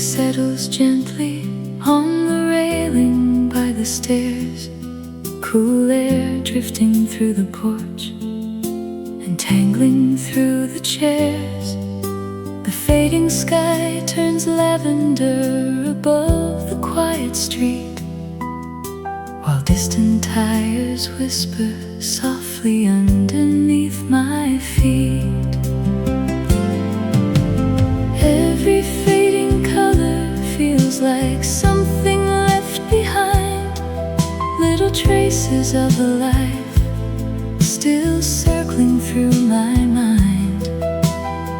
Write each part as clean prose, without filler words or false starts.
settles gently on the railing by the stairs. Cool air drifting through the porch, entangling through the chairs. The fading sky turns lavender above the quiet street, while distant tires whisper softly underneath my feet. Every fading color feels like something left behind, little traces of a life still circling through my mind.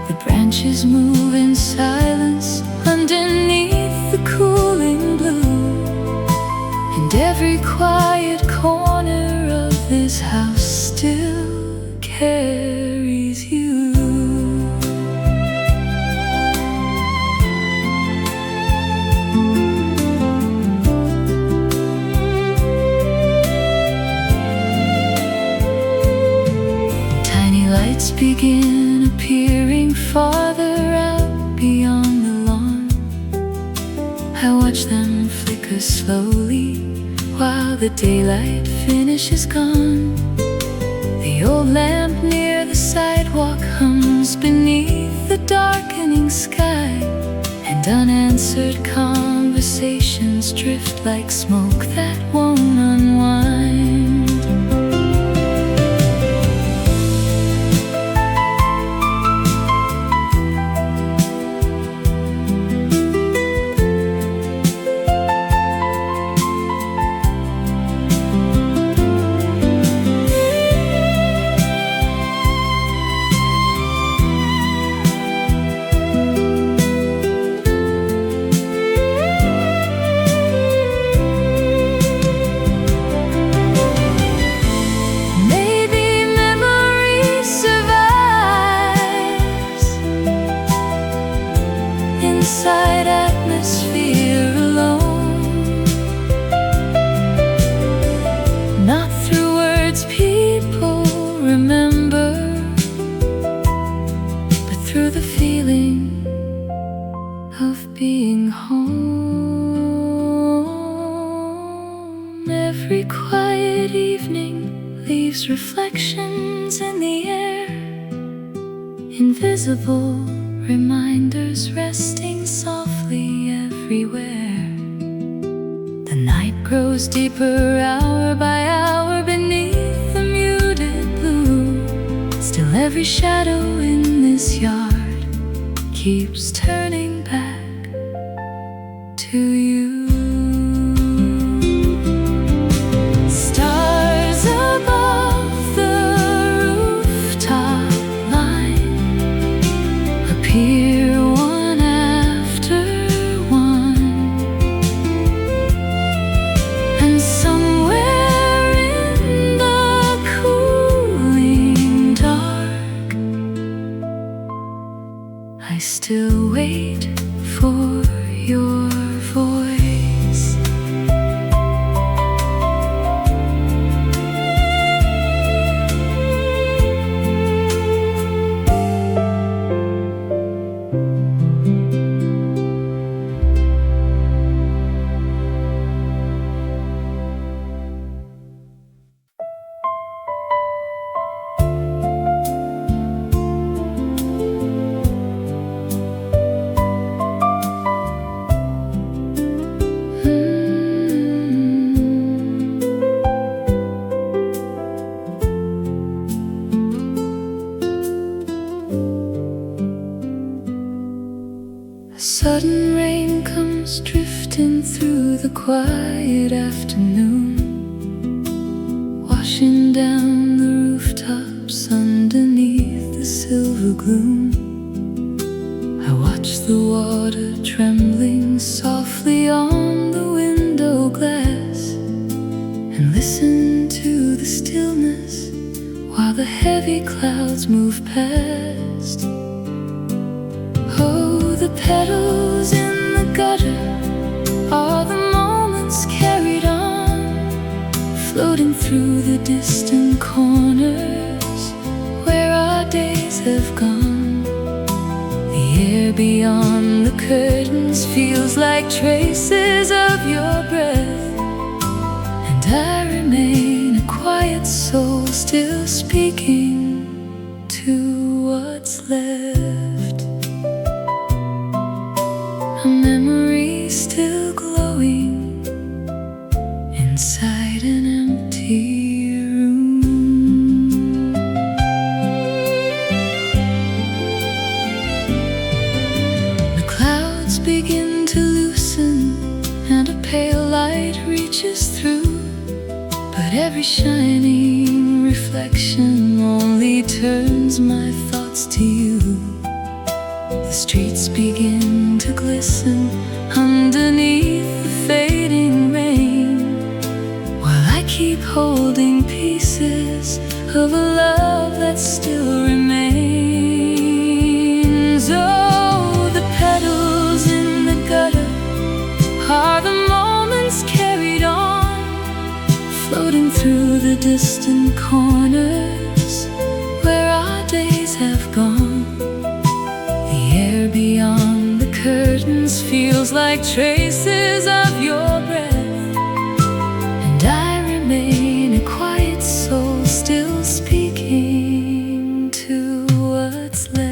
The branches move in silence underneath the cooling blue, and every quiet corner of this house still carries you. Tiny lights begin appearing farther out beyond the lawn. I watch them flicker slowly while the daylight finishes gone. The old lamp near the sidewalk hums beneath the darkening sky, and unanswered conversations drift like smoke that won't unwind. Inside atmosphere alone, not through words people remember, but through the feeling of being home. Every quiet evening leaves reflections in the air, invisible reminders resting softly everywhere. The night grows deeper hour by hour beneath the muted blue. Still every shadow in this yard keeps turning back to you. Stars above the rooftop line appear one after one, and somewhere in the cooling dark, I still wait for your voice. Sudden rain comes drifting through the quiet afternoon, washing down the rooftops underneath the silver gloom. I watch the water trembling softly on the window glass, and listen to the stillness while the heavy clouds move past. Oh, the petals in the gutter are the moments carried on, floating through the distant corners where our days have gone. The air beyond the curtains feels like traces of your breath, and I remain a quiet soul still speaking to what's left. A memory still glowing inside an empty room. The clouds begin to loosen and a pale light reaches through, but every shining reflection only turns my thoughts to you. The streets begin to glisten underneath the fading rain, while I keep holding pieces of a love that still remains. Oh, the petals in the gutter are the moments carried on, floating through the distant corners where our days have gone. The air beyond the curtains feels like traces of your breath, and I remain a quiet soul still speaking to what's left.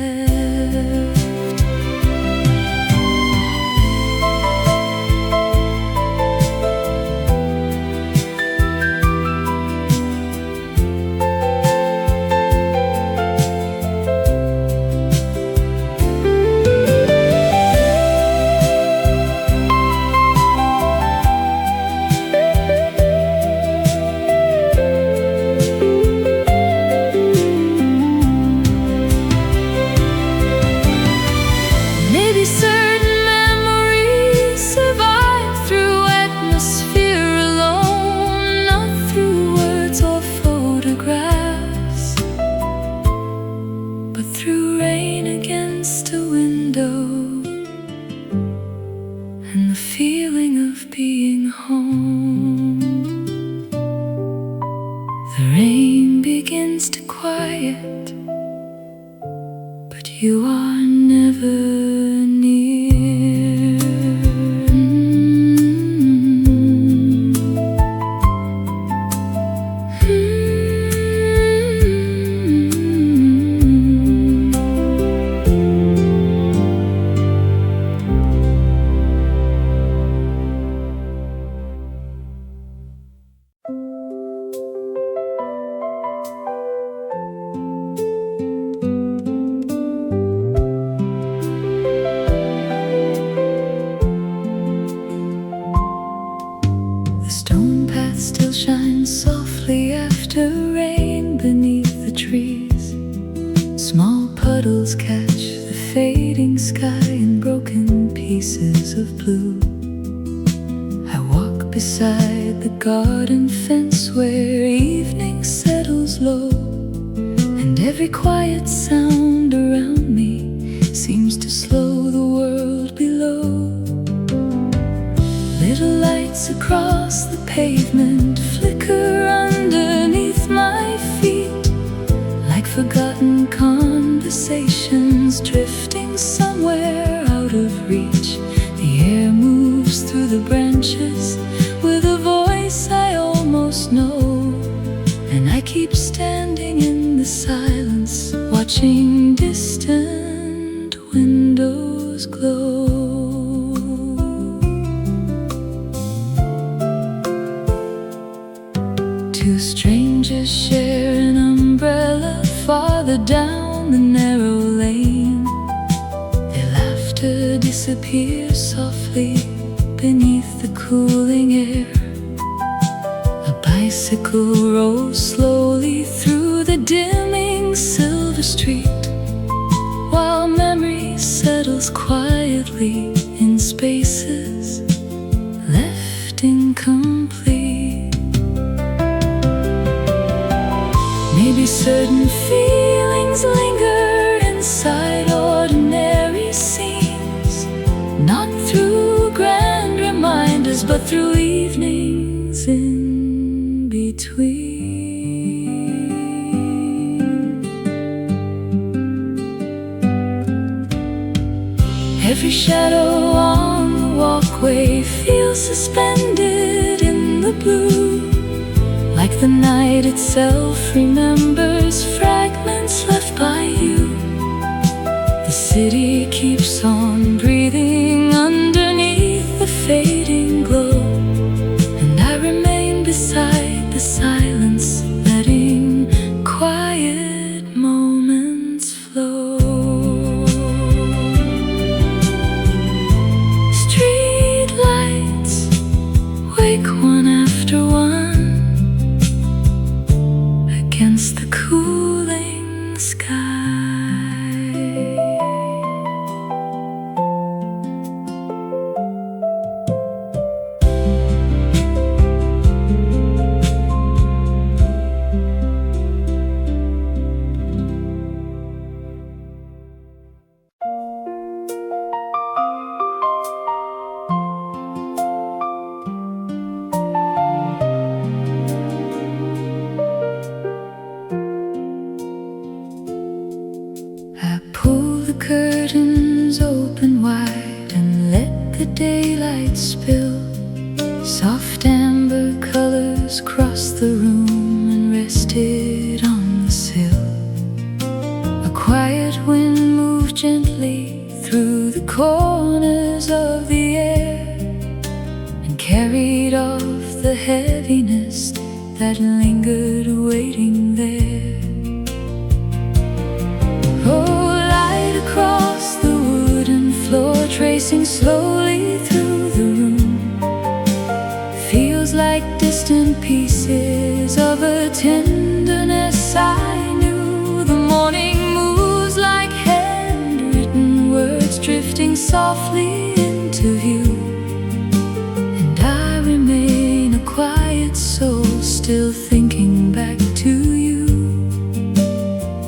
You are never near. Still shines softly after rain beneath the trees. Small puddles catch the fading sky in broken pieces of blue. I walk beside the garden fence where evening settles low, and every quiet sound around me seems to slow the world below. Little lights across the pavement flicker underneath my feet, like forgotten conversations drifting somewhere out of reach. The air moves through the branches with a voice I almost know, and I keep standing in the silence, watching distant windows glow. Two strangers share an umbrella farther down the narrow lane. Their laughter disappears softly beneath the cooling air. A bicycle rolls slowly through the dimming silver street, while memory settles quietly in spaces left incomplete. Maybe certain feelings linger inside ordinary scenes, not through grand reminders, but through evenings in between. Every shadow on the walkway feels suspended in the blue, like the night itself remembers fragments left by you. The city keeps on breathing underneath the fading glow, and I remain beside the silence, letting quiet moments flow. Street lights wake one after one against the cooling sky. I pull the curtains open wide and let the daylight spill. Soft amber colors cross the room and rested on the sill. A quiet wind moved gently through the corners of the air and carried off the heaviness that lingered waiting there. Oh, light across the wooden floor, tracing slowly through the room, feels like distant pieces of a tenderness I knew. The morning moves like handwritten words drifting softly into view, and I remain a quiet soul, still thinking back to you,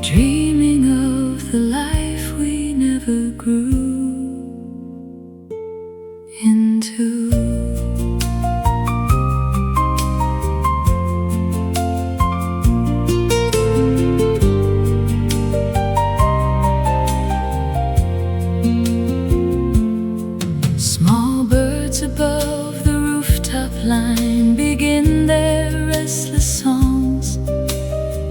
dreaming of the life we never grew into. Small birds above the rooftop line begin their restless songs.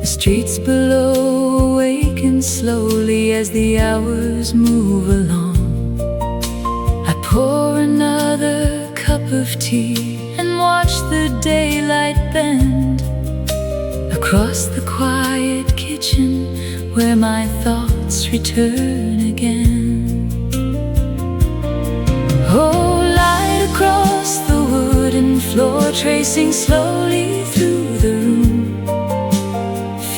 The streets below awaken slowly as the hours move along. I pour another cup of tea and watch the daylight bend across the quiet kitchen where my thoughts return again. Oh, light across the wooden floor, tracing slowly through the room,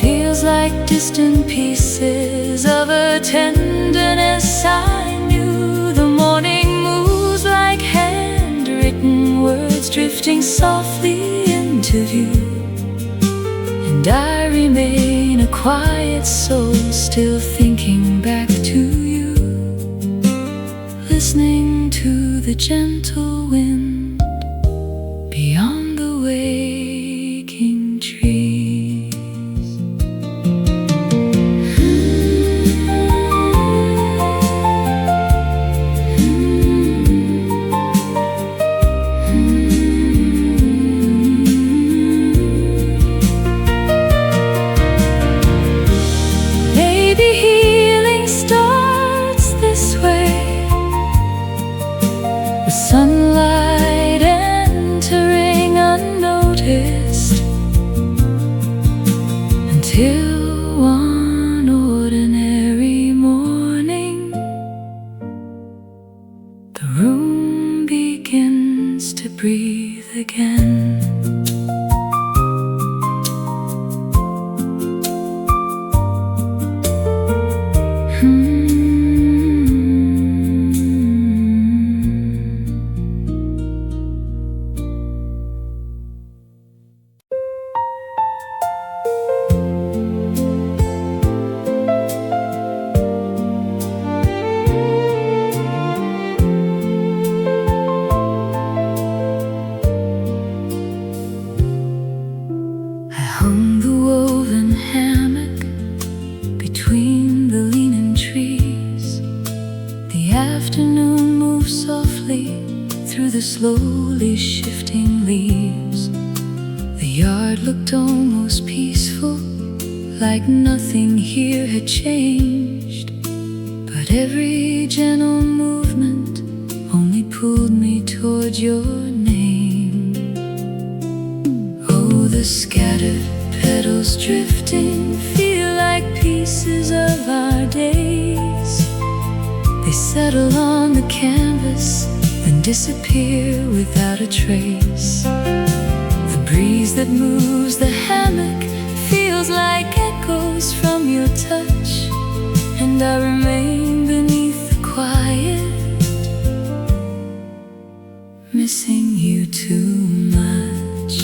feels like distant pieces of a tenderness I knew. The morning moves like handwritten words drifting softly into view, and I remain a quiet soul, still thinking back to you, listening to the gentle wind beyond the waking trees. Maybe healing starts this way, with sunlight entering unnoticed, until one ordinary morning the room begins to breathe again. afternoon moves softly through the slowly shifting leaves. The yard looked almost peaceful, like nothing here had changed. But every gentle movement only pulled me toward your name. Oh, the scattered petals drifting feel like pieces of our days. They settle on the canvas and disappear without a trace. The breeze that moves the hammock feels like echoes from your touch, and I remain beneath the quiet, missing you too much.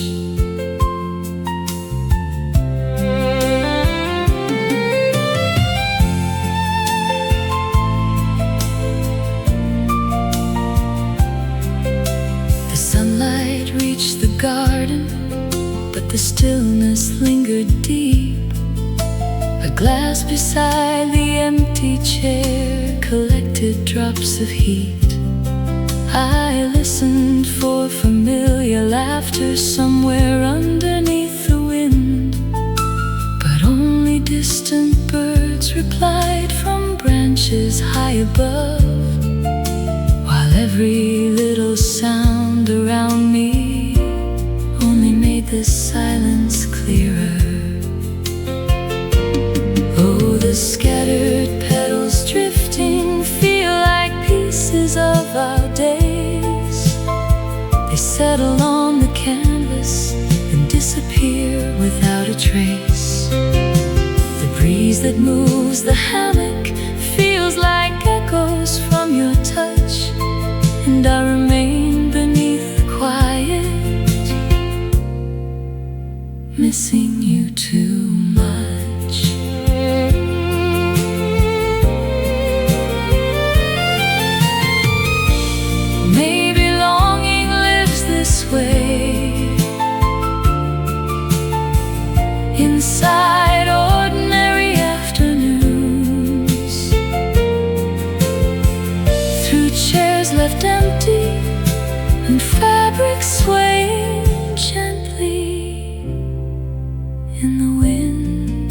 The sunlight reached the garden, but the stillness lingered deep. A glass beside the empty chair collected drops of heat. I listened for familiar laughter somewhere underneath the wind, but only distant birds replied from branches high above, while every little sound around me only made the silence clearer. Oh, the scattered petals drifting feel like pieces of our days. They settle on the canvas and disappear without a trace. The breeze that moves the hammock feels like echoes from your touch, and I remain beneath the quiet, missing you too much. Maybe longing lives this way, inside ordinary afternoons, through chairs left empty and fabric swaying gently in the wind.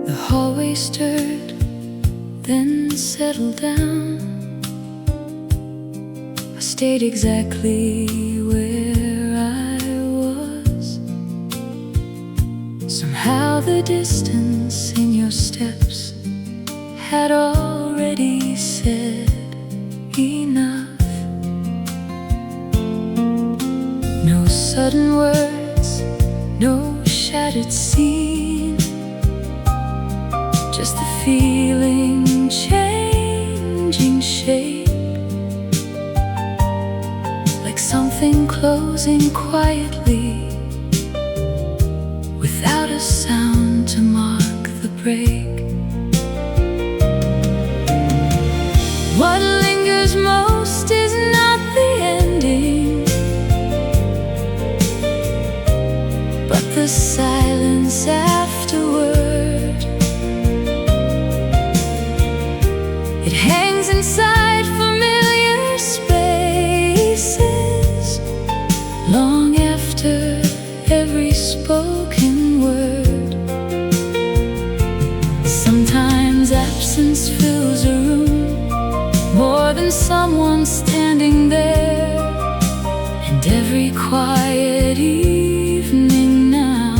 The hallway stirred, then settled down. I stayed exactly where I was. Somehow the distance in your steps had already said enough. No sudden words, no shattered scene, just the feeling changing shape, like something closing quietly without a sound to mark the break. What lingers most is not the ending, but the silence afterward. It hangs inside familiar spaces, long after every spoken word. Sometimes absence fills a room more than someone standing there, and every quiet evening now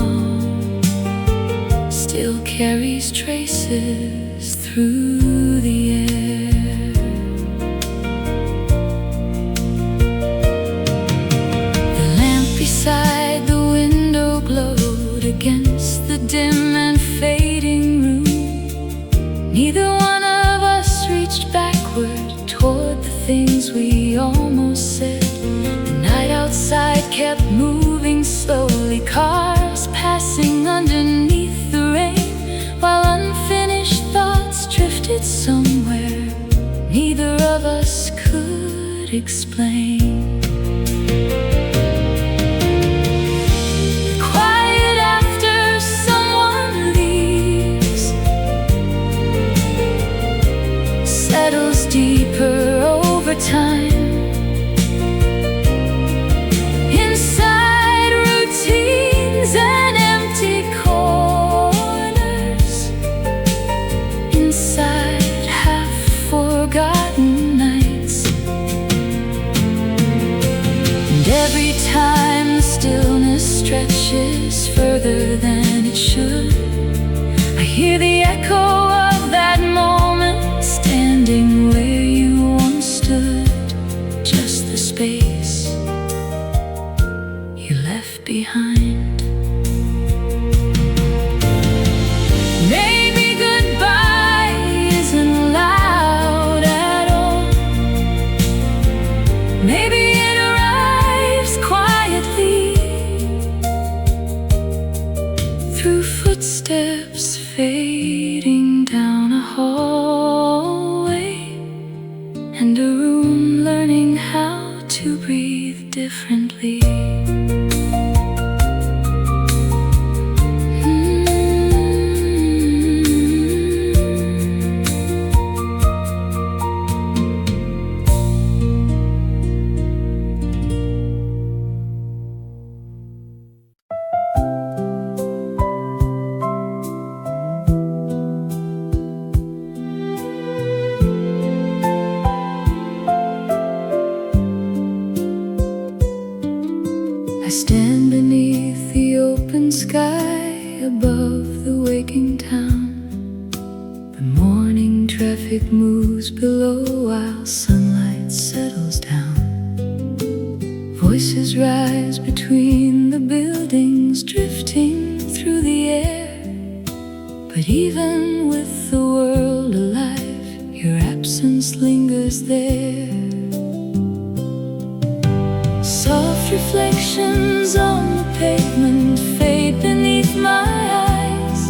still carries traces through the air. The lamp beside the window glowed against the dim and fading room. Neither one of us reached backward toward the things we almost said. The night outside kept moving slowly, cars passing underneath the rain, while unfinished somewhere neither of us could explain. The quiet after someone leaves settles deeper over time. Inside routines and empty corners, inside half-forgotten nights. And every time the stillness stretches further than it should, I hear the echo of that moment, standing where you once stood. Just the space you left behind. Maybe goodbye isn't loud at all. Maybe it arrives quietly through footsteps fading down a hallway, and a room learning how to breathe differently. I stand beneath the open sky above the waking town. The morning traffic moves below while sunlight settles down. Voices rise between the buildings, drifting through the air. But even with the world alive, your absence lingers there. Soft reflections on the pavement fade beneath my eyes.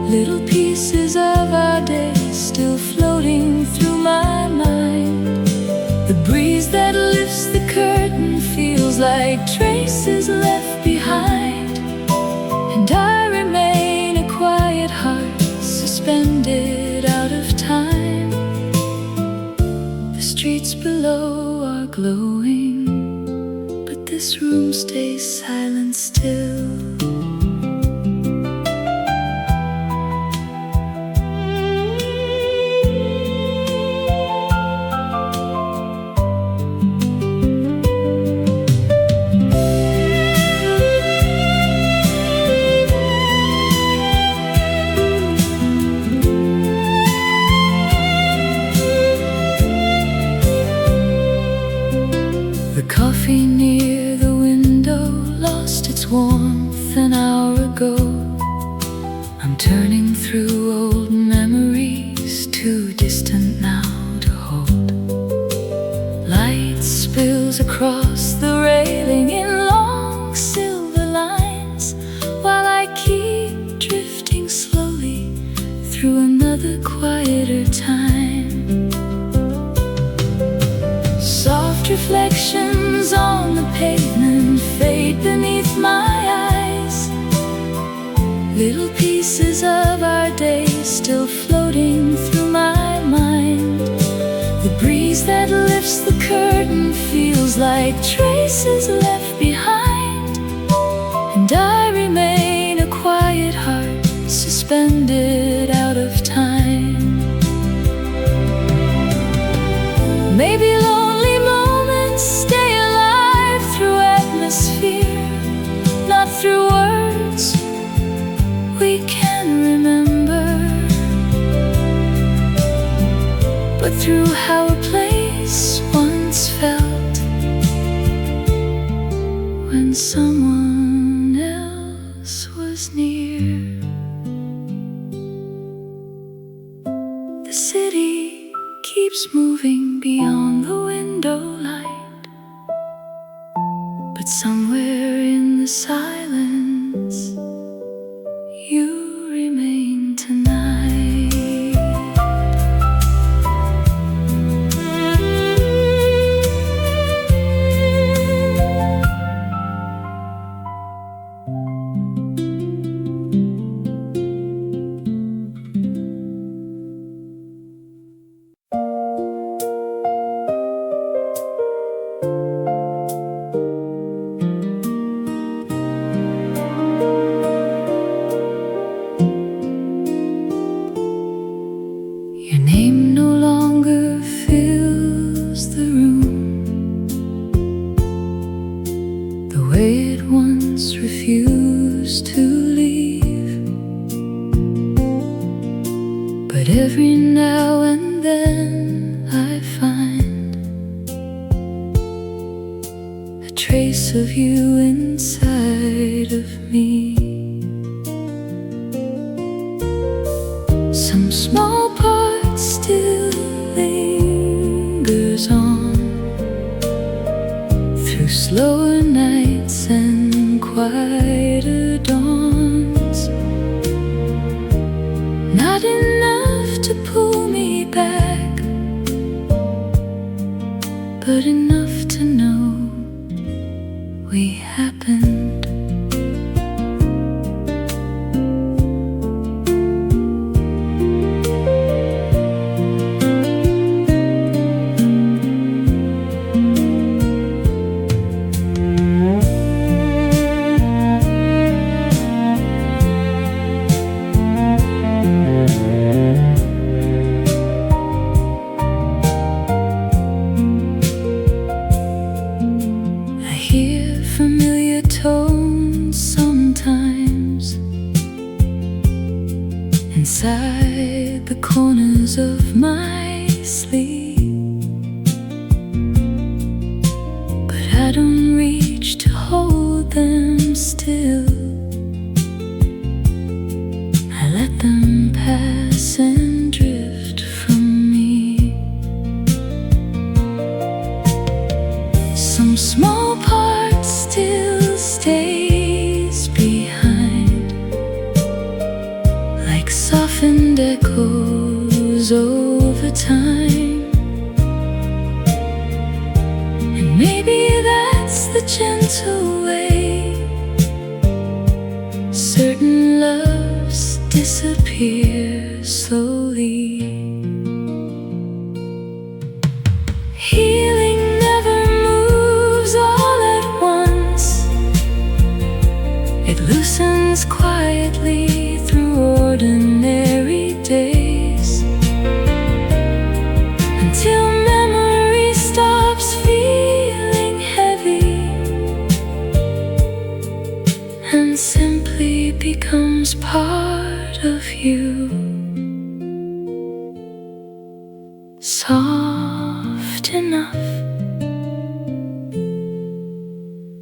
Little pieces of our day still floating through my mind. The breeze that lifts the curtain feels like traces left behind. And I remain a quiet heart suspended out of time. The streets below are glowing, but this room stays silent still. The coffee near the window lost its warmth an hour ago. I'm turning through old memories, too distant now to hold. Light spills across the railing in long silver lines, while I keep drifting slowly through another quieter time. Soft reflections on the pavement fade beneath my eyes. Little pieces of our day still floating through my mind. The breeze that lifts the curtain feels like traces left behind. And I remain a quiet heart suspended out of time. Maybe lonely moments stay alive through atmosphere, not through words we can remember, but through how a place once felt when someone else was near. The city keeps moving beyond the window light, but somewhere in the silence you remain tonight. piece of you inside of me. Some small part still lingers on through slower nights and quieter dawns. Not enough to pull me back, but enough to know we happened. Inside the corners of my sleep, but I don't reach to hold them still. I let them pass and drift from me. Some small part still stays behind, like softened echoes over time. And maybe that's the gentle way certain loves disappear slowly. Healing never moves all at once. It loosens quietly through ordinary days, until memory stops feeling heavy and simply becomes part of you. Soft enough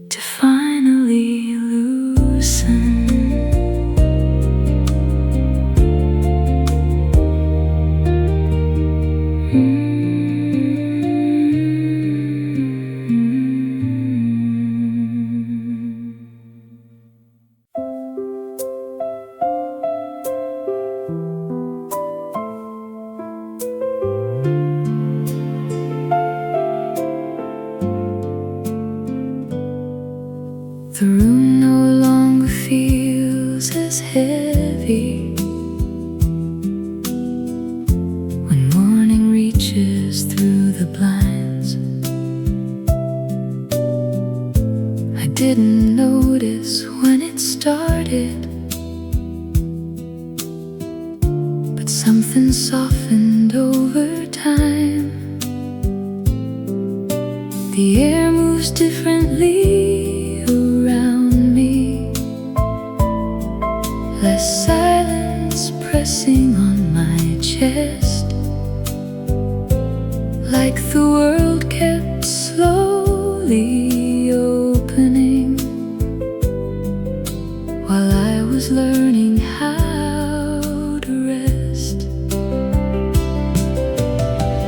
to finally loosen. The room no longer feels as heavy when morning reaches through the blinds. I didn't notice when it started, but something softened over time. The air moves differently around me, less silence pressing on my chest, like the world kept slowly opening while I was learning how to rest.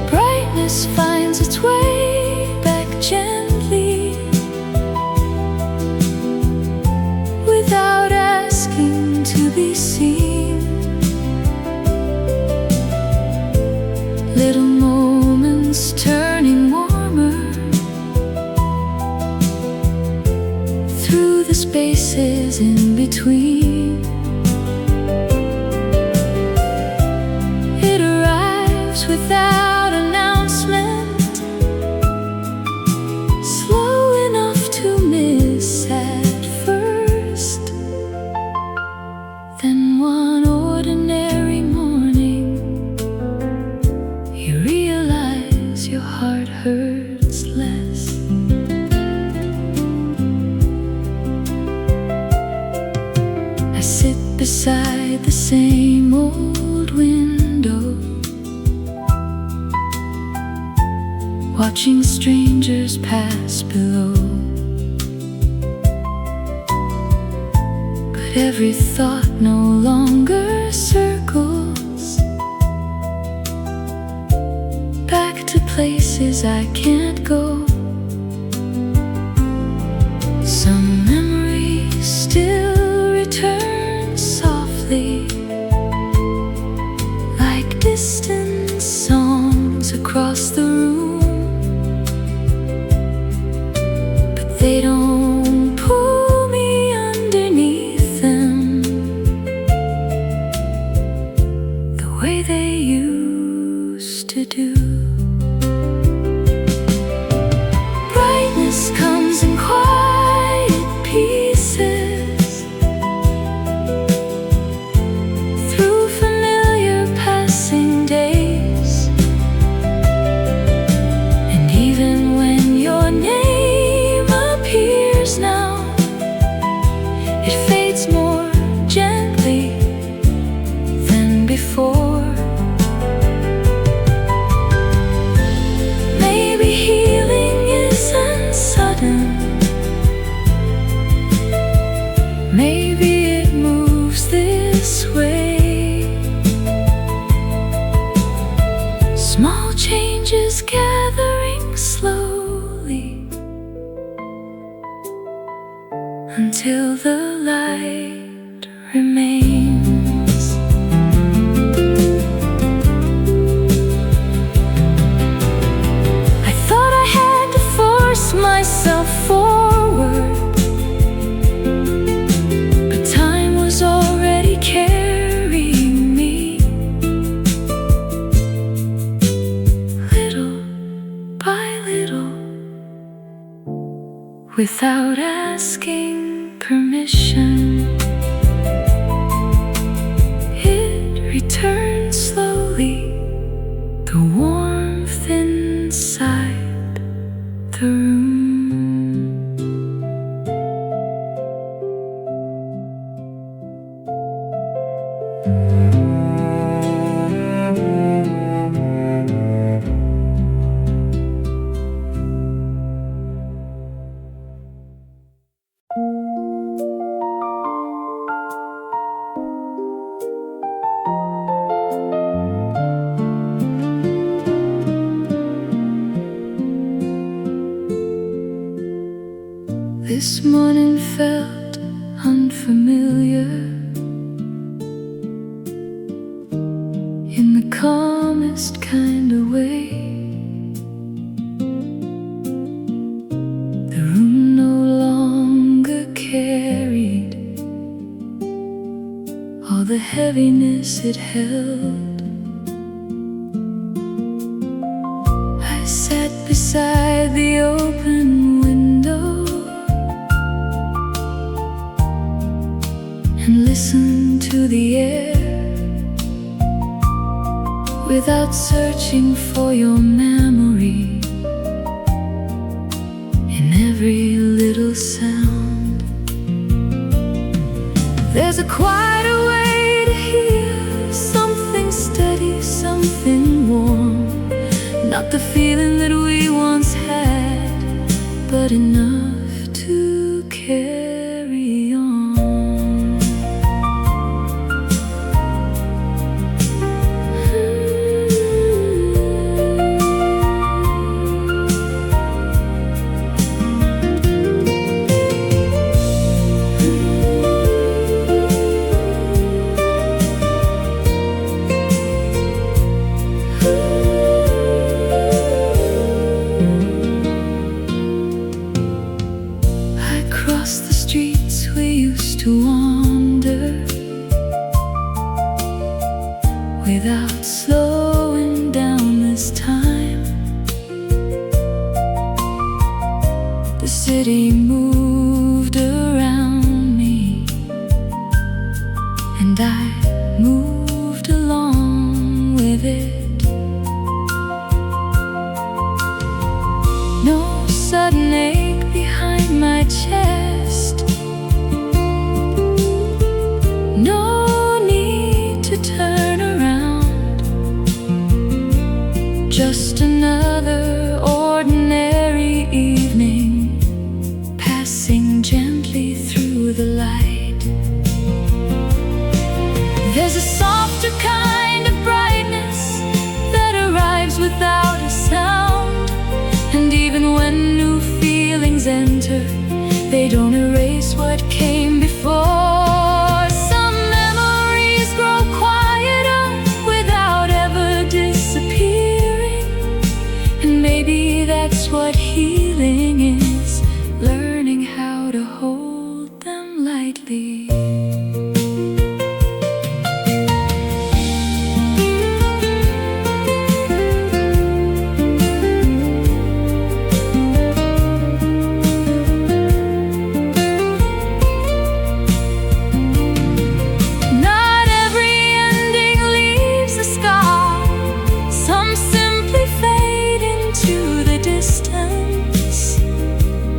Brightness finds its way back gently, without asking to be seen. Little moments turning warmer through the spaces in between. It arrives without announcement, slow enough to miss at first. Then one ordinary morning, you realize your heart hurts less. I sit beside the same old window, watching strangers pass below. But every thought no longer circles back to places I can't go. Some memories still return softly, like distant songs across the room, but they don't pull me underneath them the way they used to do. Brightness comes in quiet pieces through familiar passing days, and even when your name appears now, it fades more gently than before. Maybe healing isn't sudden, maybe it moves this way. Small changes gathering slowly until the light remains. I thought I had to force myself forward, but time was already carrying me, little by little, without asking permission. It returns slowly, the warmth inside the room. This morning felt unfamiliar in the calmest kind of way. The room no longer carried all the heaviness it held. I sat beside the open window and listen to the air, without searching for your memory in every little sound. There's a quieter way to hear, something steady, something warm, not the feeling that we once had, but enough to carry on. Without slowing down this time, the city moved around me, and I moved along with it. No sudden ache behind my chest, no need to turn around, just another ordinary evening, passing gently through the light. they don't erase what came before. Some memories grow quieter without ever disappearing, and maybe that's what healing is, learning how to hold them lightly.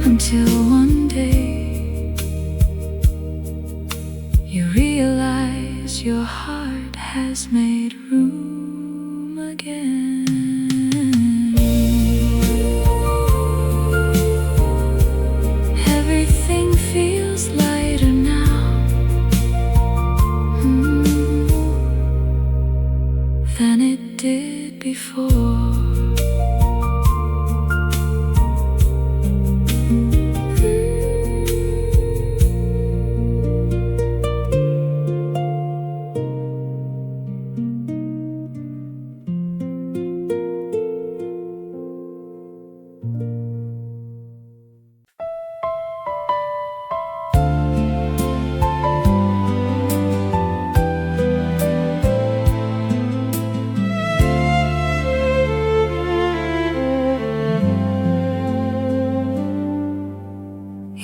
Until one day you realize your heart has made room again. Everything feels lighter now than it did before.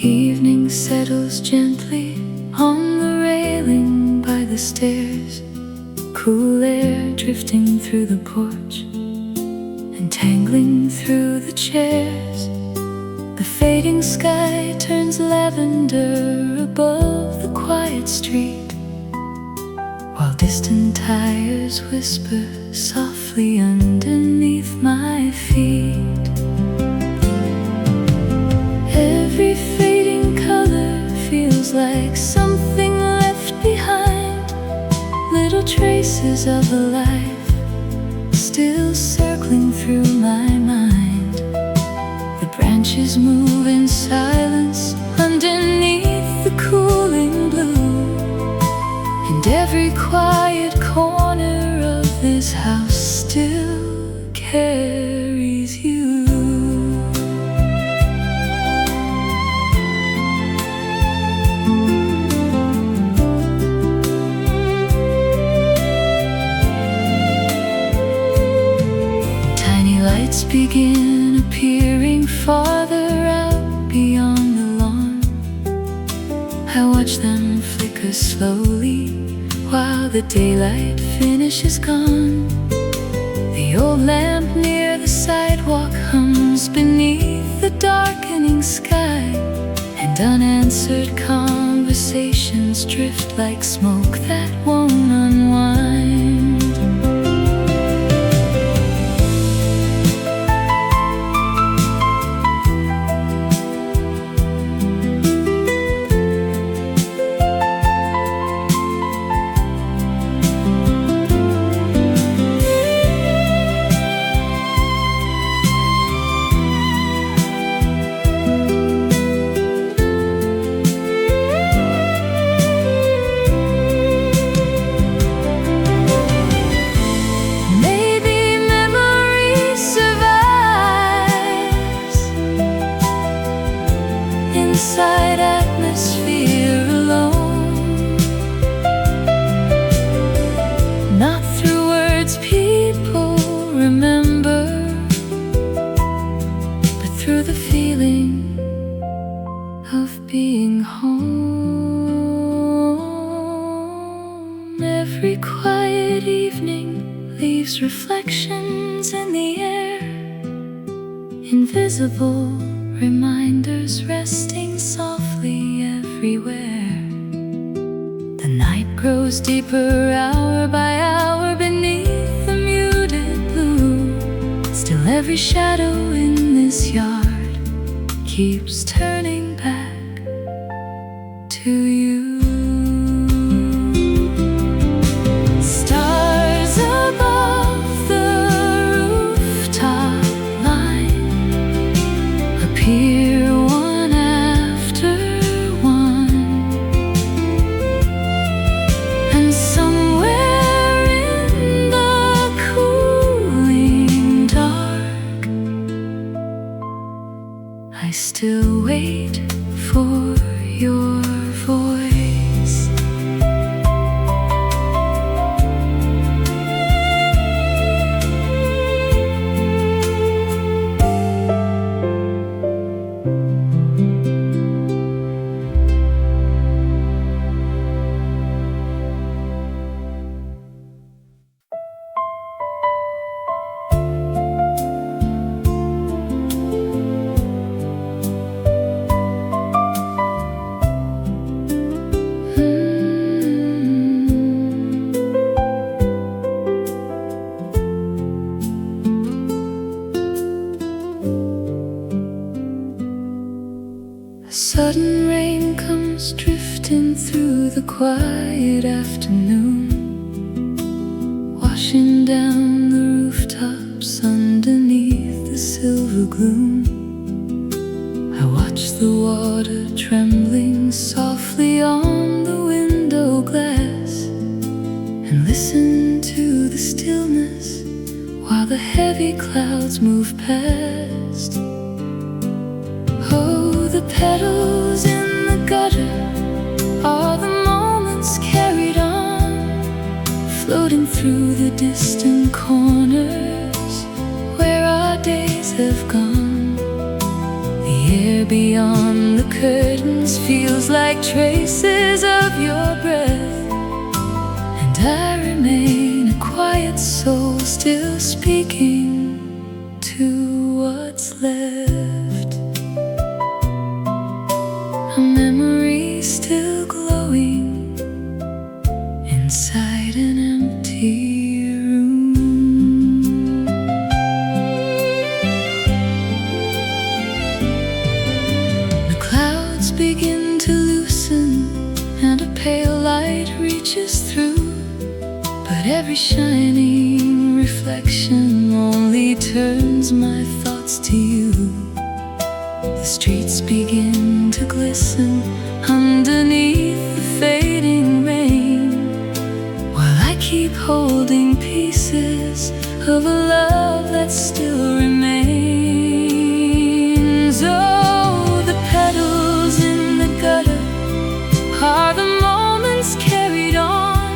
Evening settles gently on the railing by the stairs, cool air drifting through the porch, entangling through the chairs. The fading sky turns lavender above the quiet street, while distant tires whisper softly underneath my feet. Every fading color feels like something left behind, little traces of a life still circling through my mind. The branches move in silence underneath the cooling blue, and every quiet corner of this house still carries you. Lights begin appearing farther out beyond the lawn. I watch them flicker slowly while the daylight finishes gone. The old lamp near the sidewalk hums beneath the darkening sky, and unanswered conversations drift like smoke that won't unwind. Inside atmosphere alone, not through words people remember, but through the feeling of being home. Every quiet evening leaves reflections in the air, invisible reminders resting softly everywhere. The night grows deeper hour by hour beneath the muted blue. Still every shadow in this yard keeps turning back to you. Stars above the rooftop line appear one after still wait for your voice. Sudden rain comes drifting through the quiet afternoon, washing down the rooftops underneath the silver gloom. I watch the water trembling softly on the window glass and listen to the stillness while the heavy clouds move past. The petals in the gutter are the moments carried on, floating through the distant corners where our days have gone. The air beyond the curtains feels like traces of your breath, and I remain a quiet soul still speaking to what's left. A memory still glowing inside an empty room. The clouds begin to loosen and a pale light reaches through, but every shining reflection only turns my thoughts to you. The streets begin to glisten underneath the fading rain, while I keep holding pieces of a love that still remains. Oh, the petals in the gutter are the moments carried on,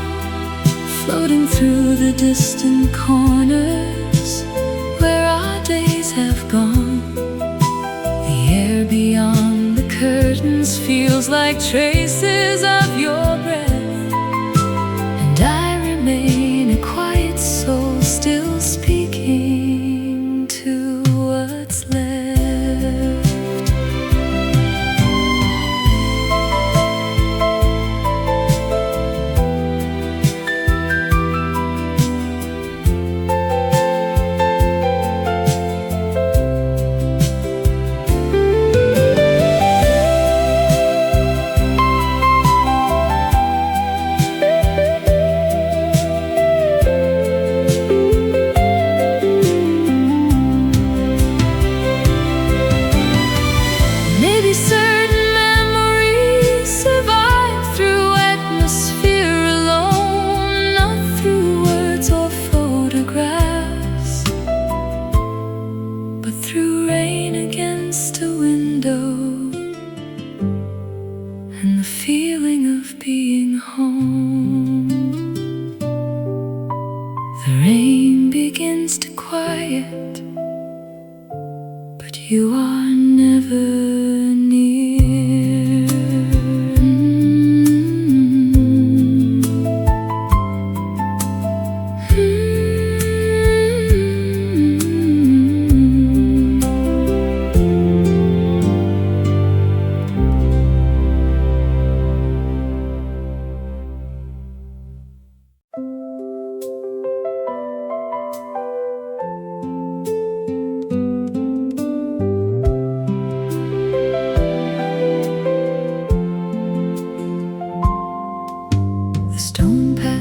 floating through the distant corners where our days have gone. Beyond the curtains feels like traces of your breath, and I remain a quiet soul still speaking to what's left. You are never near.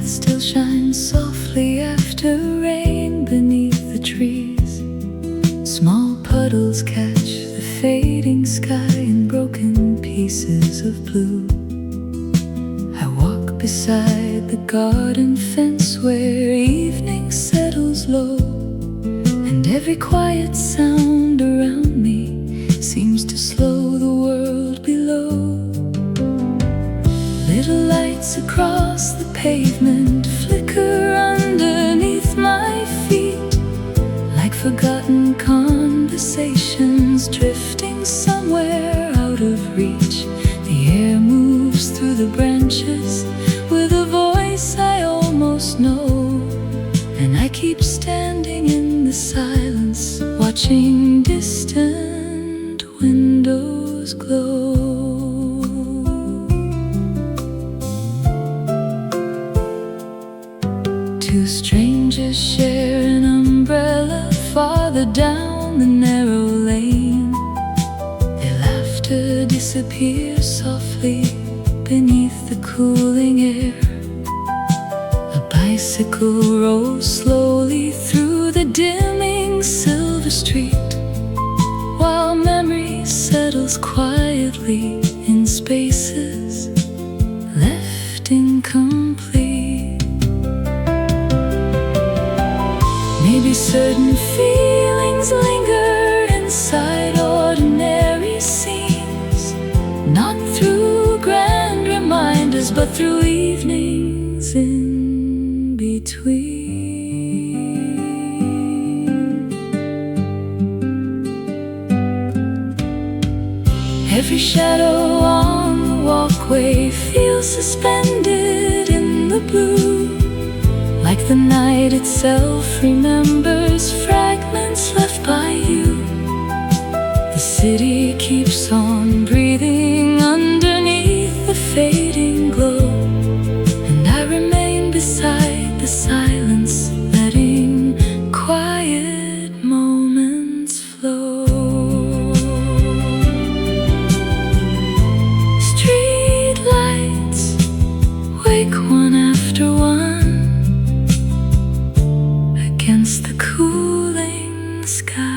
Still shines softly after rain beneath the trees. Small puddles catch the fading sky in broken pieces of blue. I walk beside the garden fence where evening settles low, and every quiet sound around me seems to slow lights across the pavement flicker underneath my feet, like forgotten conversations drifting somewhere out of reach. The air moves through the branches with a voice I almost know, and I keep standing in the silence, watching distant windows glow. Two strangers share an umbrella farther down the narrow lane. Their laughter disappears softly beneath the cooling air. A bicycle rolls slowly through the dimming silver street, while memory settles quietly in spaces left incomplete. Maybe certain feelings linger inside ordinary scenes, not through grand reminders, but through evenings in between. Every shadow on the walkway feels suspended in the blue, like the night itself remembers fragments left by you. The city keeps on breathing underneath the fading glow, and I remain beside the silence, letting quiet moments flow. Street lights wake one after one against the cooling sky.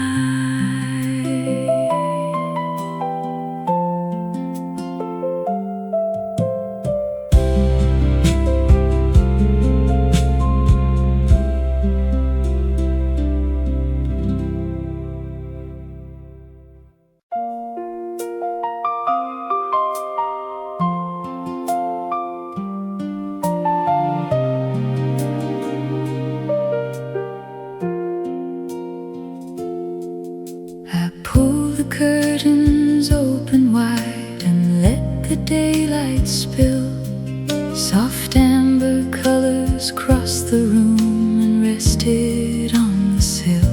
Curtains open wide and let the daylight spill. Soft amber colors cross the room and rested on the sill.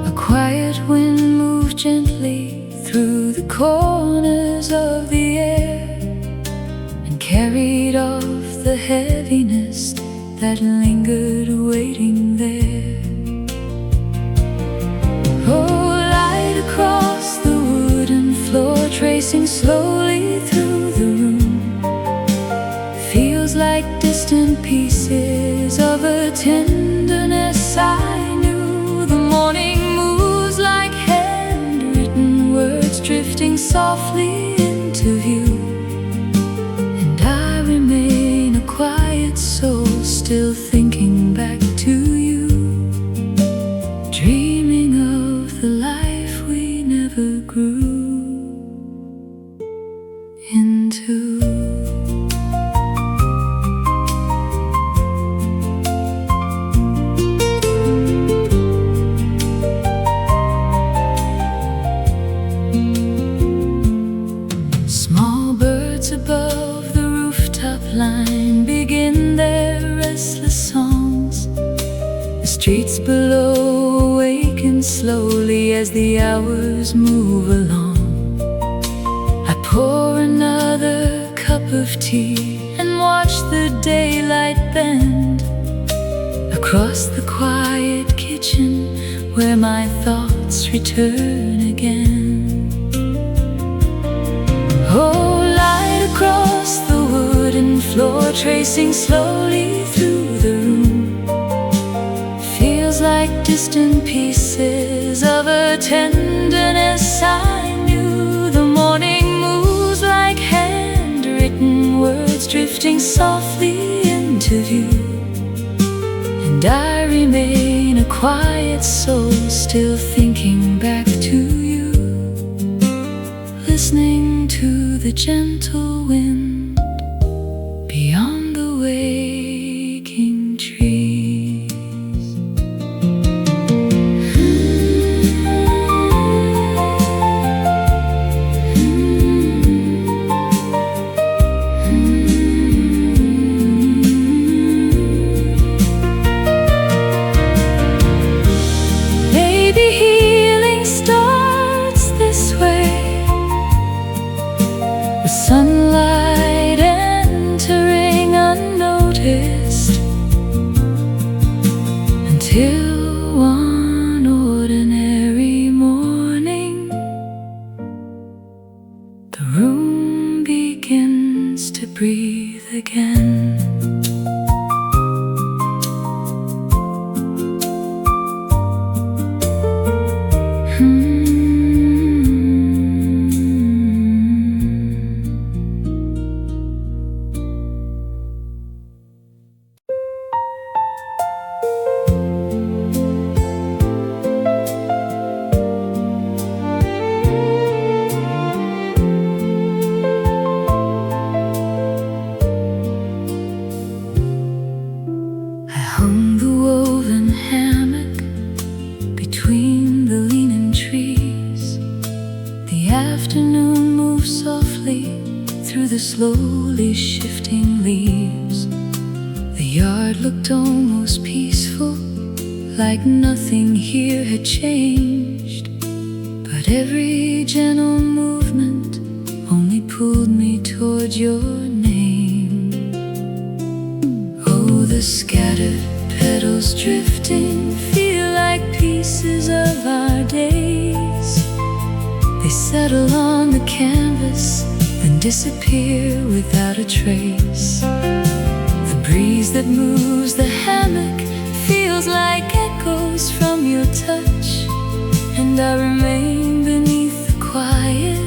A quiet wind moved gently through the corners of the air and carried off the heaviness that lingered waiting there. Across the wooden floor, tracing slowly through the room, feels like distant pieces of a tenderness I knew. The morning moves like handwritten words drifting softly into view, and I remain a quiet soul, still thinking back to you, dreaming of the life never grew into. Small birds above the rooftop line begin their restless songs. The streets below awaken slowly as the hours move along. I pour another cup of tea and watch the daylight bend across the quiet kitchen where my thoughts return again. Oh, light across the wooden floor, tracing slowly through the room, feels like distant pieces of a tenderness I knew. The morning moves like handwritten words drifting softly into view, and I remain a quiet soul, still thinking back to you, listening to the gentle wind Slowly shifting leaves. The yard looked almost peaceful, like nothing here had changed. But every gentle movement only pulled me toward your name. Oh, the scattered petals drifting feel like pieces of our days. They settle on the canvas and disappear without a trace. The breeze that moves the hammock feels like echoes from your touch, and I remain beneath the quiet,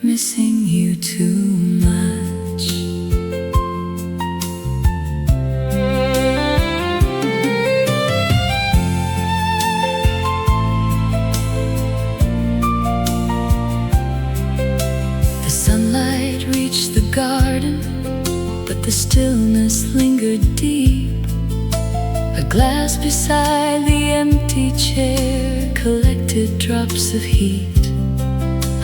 missing you too much. Garden, but the stillness lingered deep. A glass beside the empty chair collected drops of heat.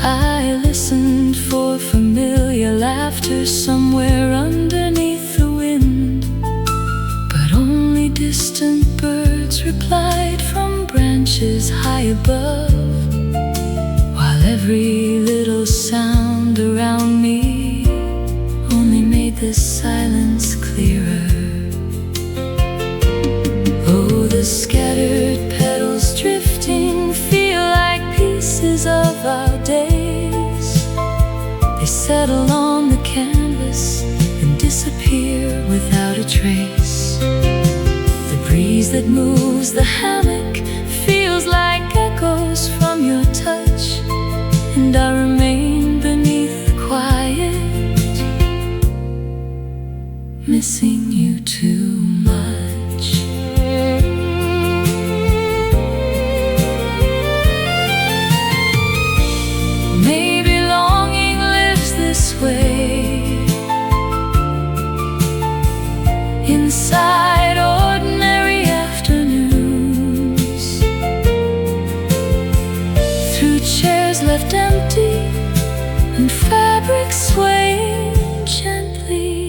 I listened for familiar laughter somewhere underneath the wind, but only distant birds replied from branches high above, while every little sound around me made the silence clearer. Oh, the scattered petals drifting feel like pieces of our days. They settle on the canvas and disappear without a trace. The breeze that moves the hammock feels like echoes from your touch, and I remain beneath the quiet, missing you too much. Maybe longing lives this way, inside ordinary afternoons, through chairs left empty and fabric swaying gently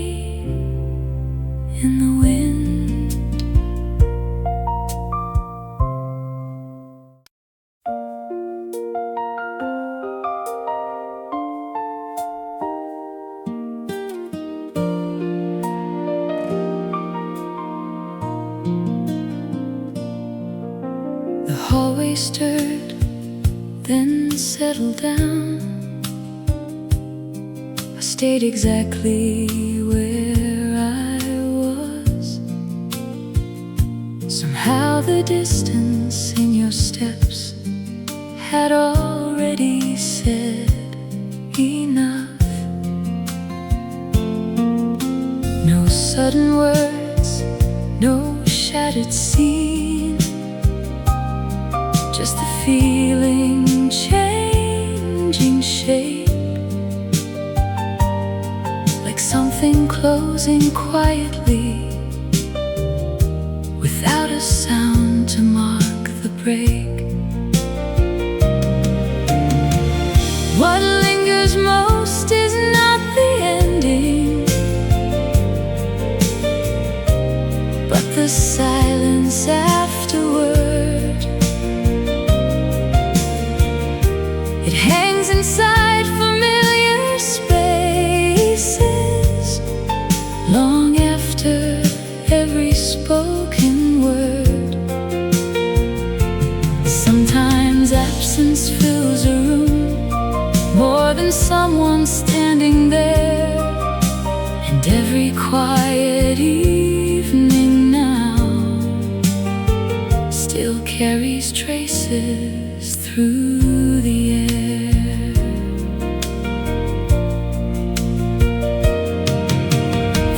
in the wind. The hallway stirred, then settled down. I stayed exactly where I was. Somehow the distance in your steps had already said enough. No sudden words, no shattered scene, just the feeling changing shape, like something closing quietly without a sound to mark the break. What lingers most is not the ending, but the silence afterward. It hangs inside familiar spaces, long after every spoken word. still carries traces through the air.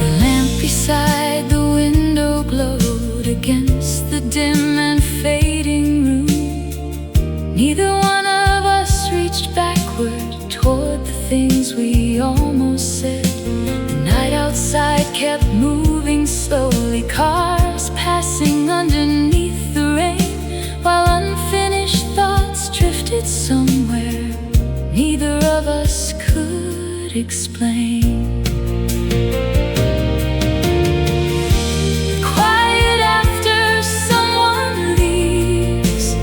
The lamp beside the window glowed against the dim and fading room. Neither one of us reached backward toward the things we almost said. The night outside kept moving slowly, cars passing underneath the rain, while unfinished thoughts drifted somewhere neither of us could explain. Quiet after someone leaves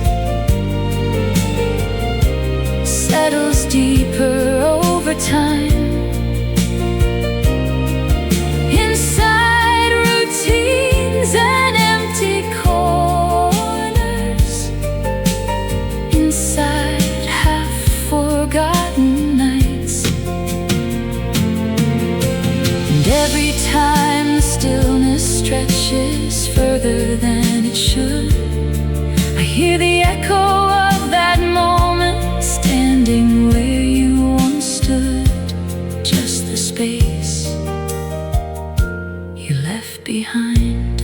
settles deeper over time. Inside routines and empty corners, inside half-forgotten nights. And every time the stillness stretches further than it should, I hear the echo of that moment, standing where you once stood. Just the space you left behind.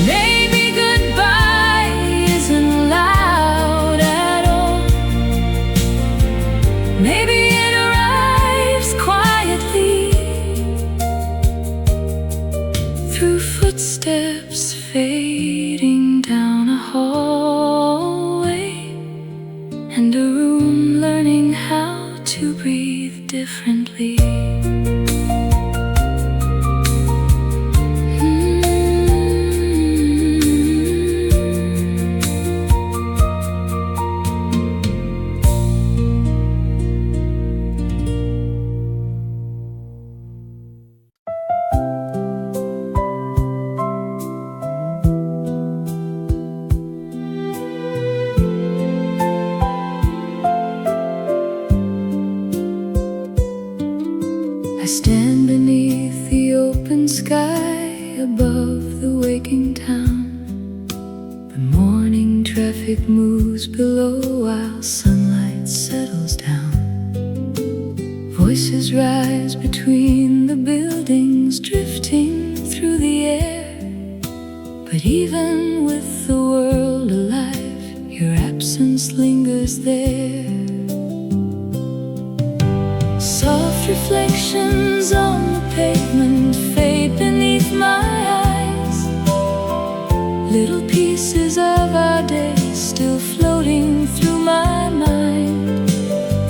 Maybe goodbye isn't loud at all. Maybe it arrives quietly through footsteps fading down a hallway, and a room learning how to breathe differently. I stand beneath the open sky above the waking town. The morning traffic moves below while sunlight settles down. Voices rise between the buildings, drifting through the air. But even with the world alive, your absence lingers there. Soft reflections on the pavement fade beneath my eyes. Little pieces of our day still floating through my mind.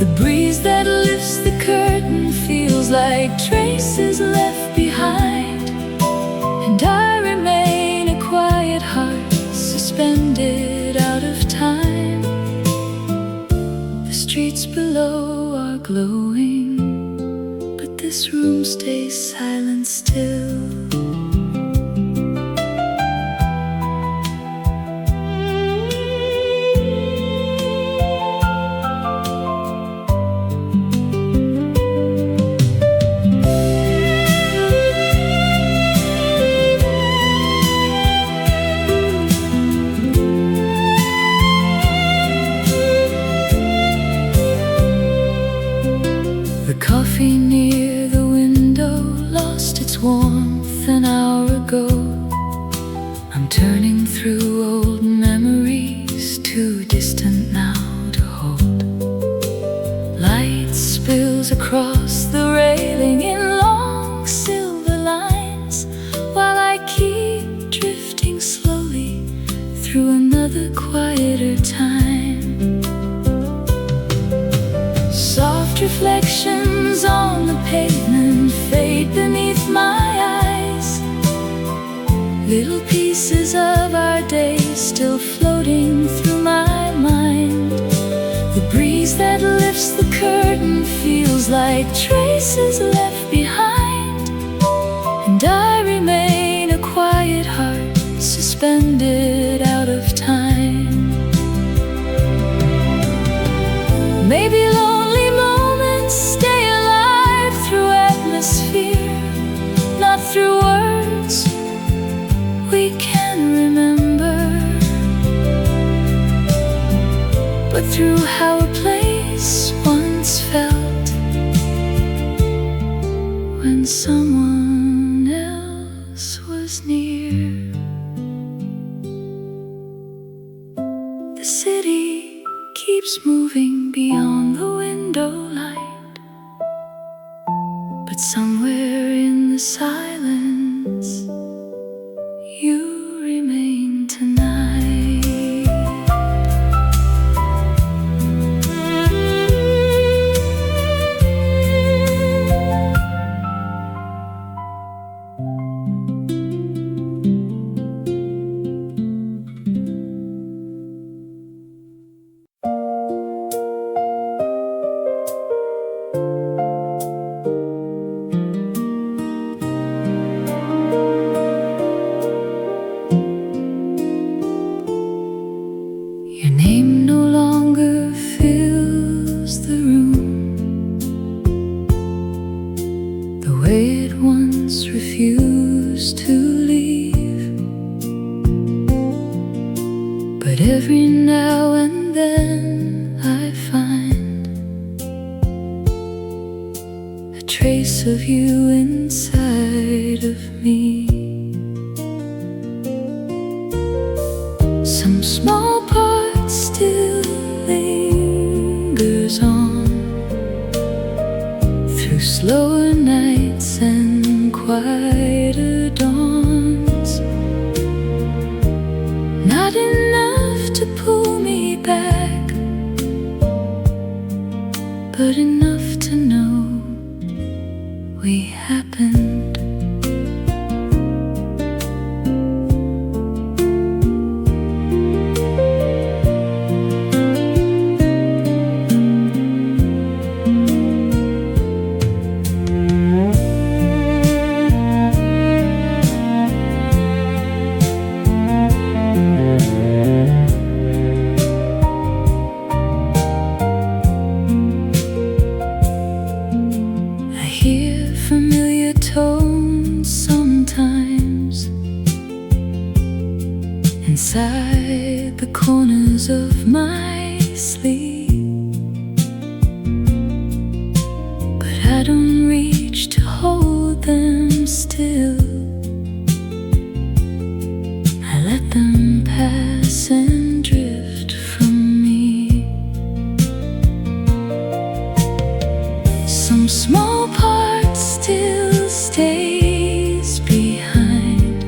The breeze that lifts the curtain feels like traces left behind. And I remain a quiet heart suspended out of time. The streets below are glowing, but this room stays silent still. The coffee near the window lost its warmth an hour ago. I'm turning through old memories, too distant now to hold. Light spills across the railing in long silver lines, while I keep drifting slowly through another quieter time. Soft reflections on the pavement fade beneath my eyes. Little pieces of our days still floating through my mind. The breeze that lifts the curtain feels like traces left behind. And I remain a quiet heart suspended out of time. Maybe lonely moments stay alive through atmosphere, not through words. we can remember, but through how a place once felt when someone else was near. The city keeps moving beyond the window light, but somewhere in the silence you remain tonight. Your name no longer fills the room the way it once refused to leave, but every now and then I find a trace of you inside of me. Some small part still lingers on through slower nights and quieter dawns. Not enough to pull me back, but enough to know we happened. Inside the corners of my sleep, but I don't reach to hold them still. I let them pass and drift from me. Some small part still stays behind,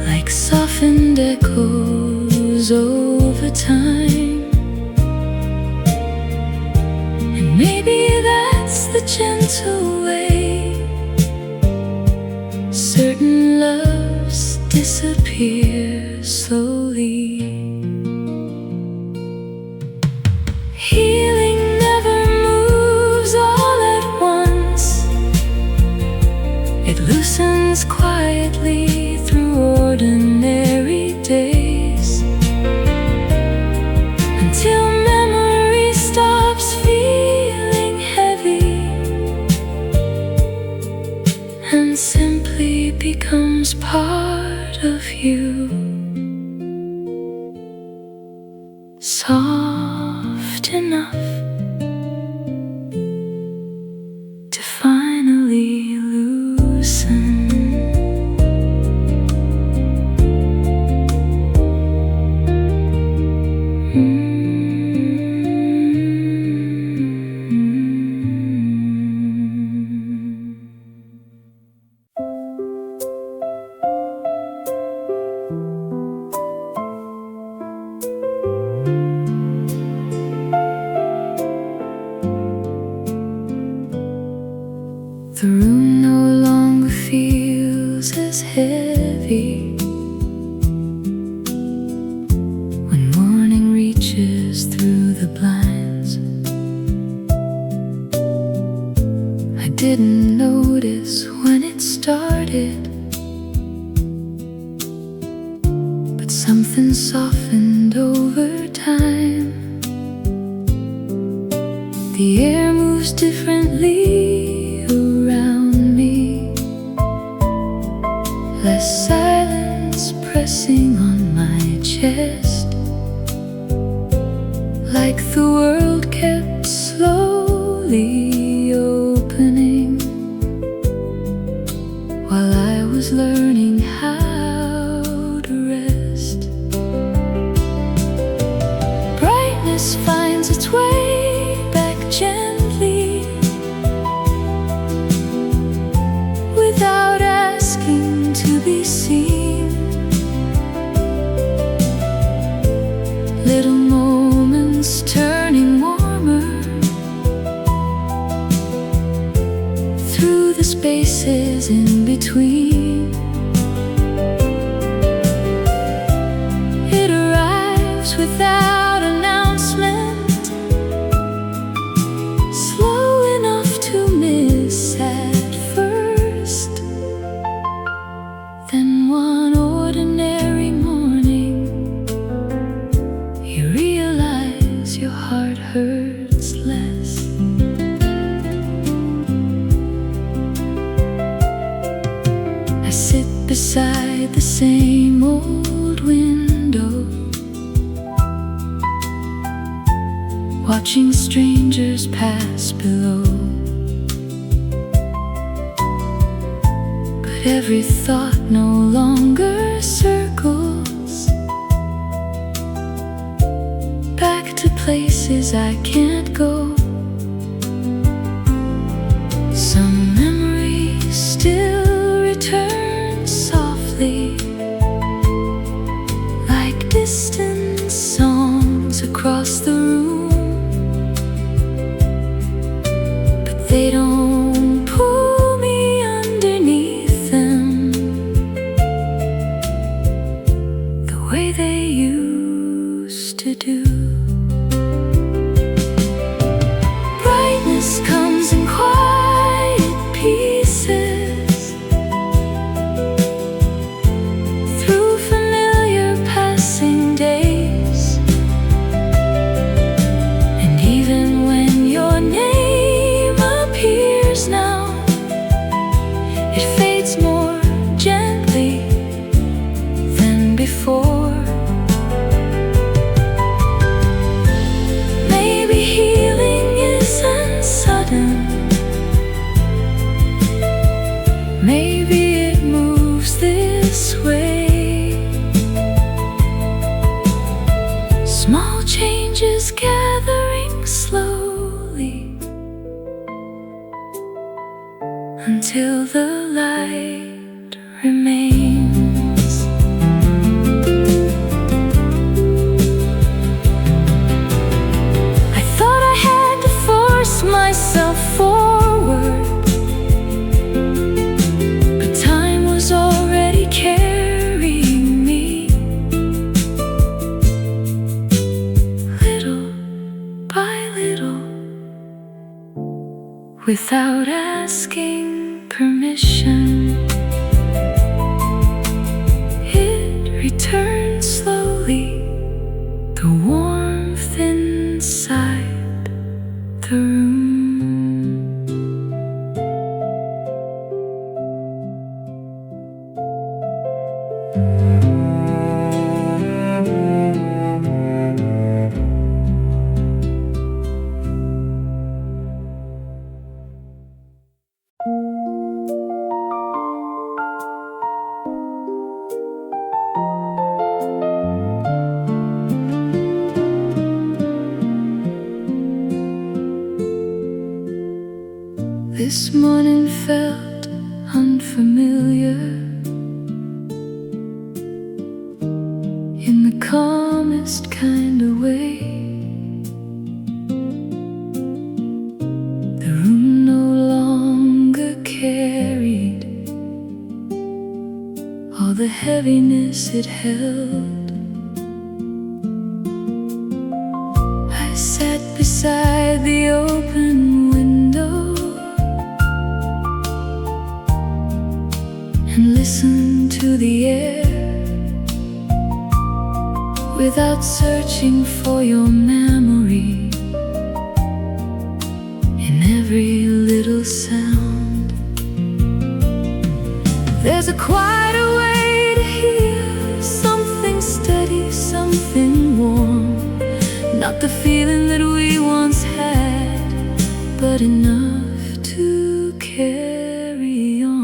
like softened echoes over time. And maybe that's the gentle way certain loves disappear slowly. Healing never moves all at once. It loosens quietly through ordinary days, until memory stops feeling heavy and simply becomes part of you. Soft enough to finally loosen. The room no longer feels as heavy when morning reaches through the blinds. I didn't notice when it started, but something softened over time. The air moves differently around me, less silence pressing on my chest, like the world kept slowly opening while I was learning how to rest. Brightness finds its way back gently without asking to be seen. Little moments turning warmer through the spaces in between. It arrives without announcement, slow enough to miss at first. Then one ordinary morning, you realize your heart hurts less. I sit beside the same old window, watching strangers pass below. But every thought no longer circles back to places I can't go. Some memories still return softly, like distant songs across the room, but they don't pull me underneath them the way they used to do. Brightness comes in quiet pieces through familiar passing days, and even when your name appears now, it fades more gently than before. Maybe healing isn't sudden, maybe it moves this way. Small changes gathering slowly until the light remains. I thought I had to force myself forward, but time was already carrying me, little by little, without asking permission. It returns slowly, the warmth inside the room. This morning felt unfamiliar in the calmest kind of way. The room no longer carried all the heaviness it held. I sat beside the open window and listen to the air without searching for your memory in every little sound. There's a quieter way to hear, something steady, something warm. Not the feeling that we once had, but enough to carry on.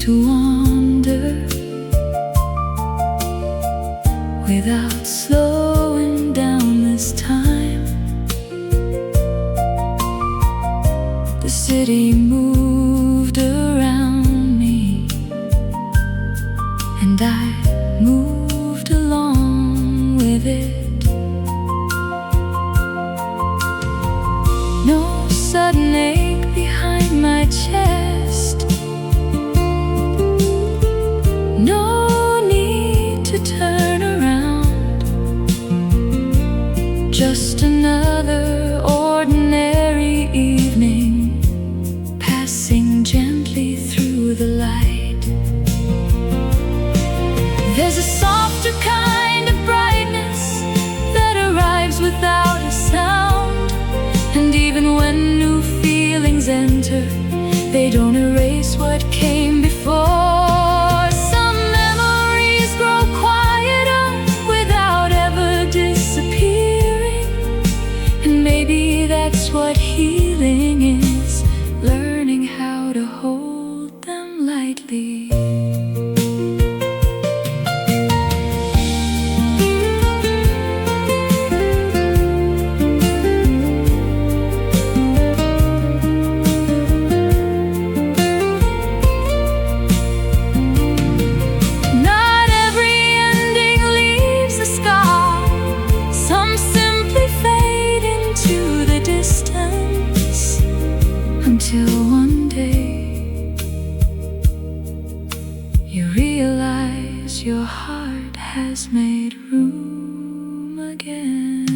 To wander without slowing down this time. The city moved around me, and I moved along with it. No sudden ache behind my chest, no need to turn around. Just another ordinary evening, passing gently through the light. There's a softer kind of brightness that arrives without a sound. And even when new feelings enter, they don't erase what came before. That's what healing is, learning how to hold them lightly. Not every ending leaves a scar. Some simply fade into the distance, until one day you realize your heart has made room again.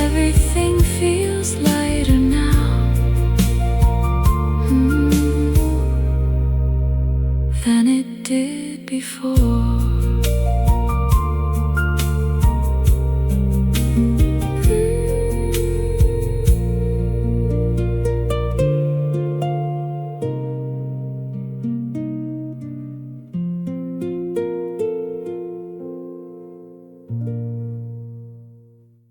Everything feels lighter now than it did before.